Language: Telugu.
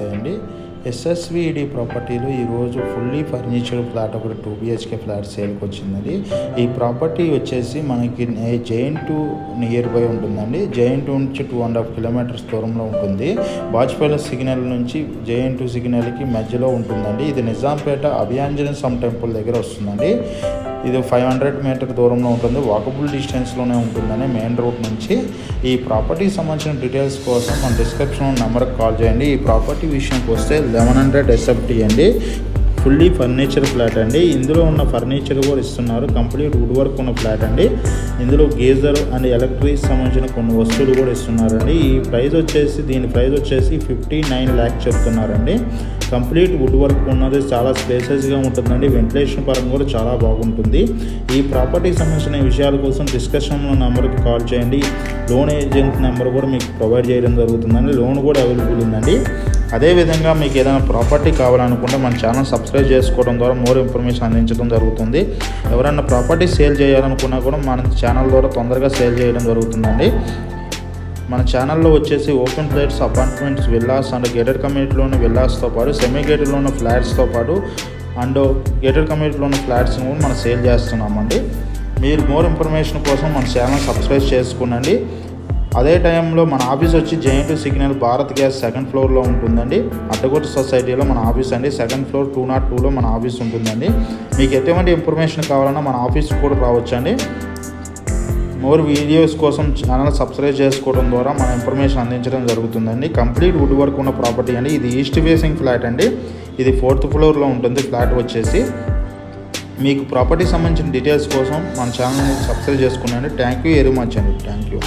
వస్తాయండి. ఎస్ఎస్విడి ప్రాపర్టీలో ఈరోజు ఫుల్లీ ఫర్నిచర్డ్ ఫ్లాట్ ఒకటి 2 BHK ఫ్లాట్ సేల్కి వచ్చిందండి. ఈ ప్రాపర్టీ వచ్చేసి మనకి JN2 నియర్ బై ఉంటుందండి. JN2 నుంచి 2.5 kilometers దూరంలో ఉంటుంది. బాజ్పేట సిగ్నల్ నుంచి JN2 సిగ్నల్కి మధ్యలో ఉంటుందండి. ఇది నిజాంపేట అభయాంజనేయ స్వామి టెంపుల్ దగ్గర వస్తుందండి. ఇది 500 మీటర్ దూరంలో ఉంటుంది. వాకబుల్ డిస్టెన్స్లోనే ఉంటుందని మెయిన్ రోడ్ నుంచి. ఈ ప్రాపర్టీకి సంబంధించిన డీటెయిల్స్ కోసం మన డిస్క్రిప్షన్లో నెంబర్కి కాల్ చేయండి. ఈ ప్రాపర్టీ విషయంకి వస్తే 1100 SFT అండి. ఫుల్లీ ఫర్నిచర్ ఫ్లాట్ అండి. ఇందులో ఉన్న ఫర్నిచర్ కూడా ఇస్తున్నారు. కంప్లీట్ వుడ్ వర్క్ ఉన్న ఫ్లాట్ అండి. ఇందులో గీజర్ అండ్ ఎలక్ట్రిక్ సంబంధించిన కొన్ని వస్తువులు కూడా ఇస్తున్నారండి. దీని ప్రైస్ వచ్చేసి 59 lakhs చెప్తున్నారండి. కంప్లీట్ వుడ్ వర్క్ ఉన్నది, చాలా స్పేసెస్గా ఉంటుందండి. వెంటిలేషన్ పరంగా కూడా చాలా బాగుంటుంది. ఈ ప్రాపర్టీకి సంబంధించిన విషయాల కోసం డిస్కషన్లో నెంబర్కి కాల్ చేయండి. లోన్ ఏజెంట్ నెంబర్ కూడా మీకు ప్రొవైడ్ చేయడం జరుగుతుందండి. లోన్ కూడా అవైలబుల్ ఉందండి. అదేవిధంగా మీకు ఏదైనా ప్రాపర్టీ కావాలనుకుంటే మన ఛానల్ సబ్స్క్రైబ్ చేసుకోవడం ద్వారా మోర్ ఇన్ఫర్మేషన్ అందించడం జరుగుతుంది. ఎవరైనా ప్రాపర్టీ సేల్ చేయాలనుకున్నా కూడా మన ఛానల్ ద్వారా తొందరగా సేల్ చేయడం జరుగుతుందండి. మన ఛానల్లో వచ్చేసి open flats, apartments, villas and gated కమ్యూనిటీలోని విల్లాస్తో పాటు సెమీ గేటెడ్లో ఉన్న ఫ్లాట్స్తో పాటు అండ్ గేటెడ్ కమ్యూనిటీలో ఉన్న ఫ్లాట్స్ని కూడా మనం సేల్ చేస్తున్నామండి. మీరు మోర్ ఇన్ఫర్మేషన్ కోసం మన ఛానల్ సబ్స్క్రైబ్ చేసుకునండి. అదే టైంలో మన ఆఫీస్ వచ్చి JN2 signal Bharat gas 2nd floorలో ఉంటుందండి. అడ్డగొట్టు సొసైటీలో మన ఆఫీస్ అండి. 2nd floor 202లో మన ఆఫీస్ ఉంటుందండి. మీకు ఎటువంటి ఇన్ఫర్మేషన్ కావాలన్నా మన ఆఫీస్కి కూడా రావచ్చండి. మోర్ వీడియోస్ కోసం ఛానల్ సబ్స్క్రైబ్ చేసుకోవడం ద్వారా మన ఇన్ఫర్మేషన్ అందించడం జరుగుతుందండి. కంప్లీట్ వుడ్ వర్క్ ఉన్న ప్రాపర్టీ అండి. ఇది ఈస్ట్ ఫేసింగ్ ఫ్లాట్ అండి. ఇది 4th floorలో ఉంటుంది ఫ్లాట్ వచ్చేసి. మీకు ప్రాపర్టీ సంబంధించిన డీటెయిల్స్ కోసం మన ఛానల్ని సబ్స్క్రైబ్ చేసుకున్నాండి. థ్యాంక్ యూ వెరీ మచ్ అండి. Thank you.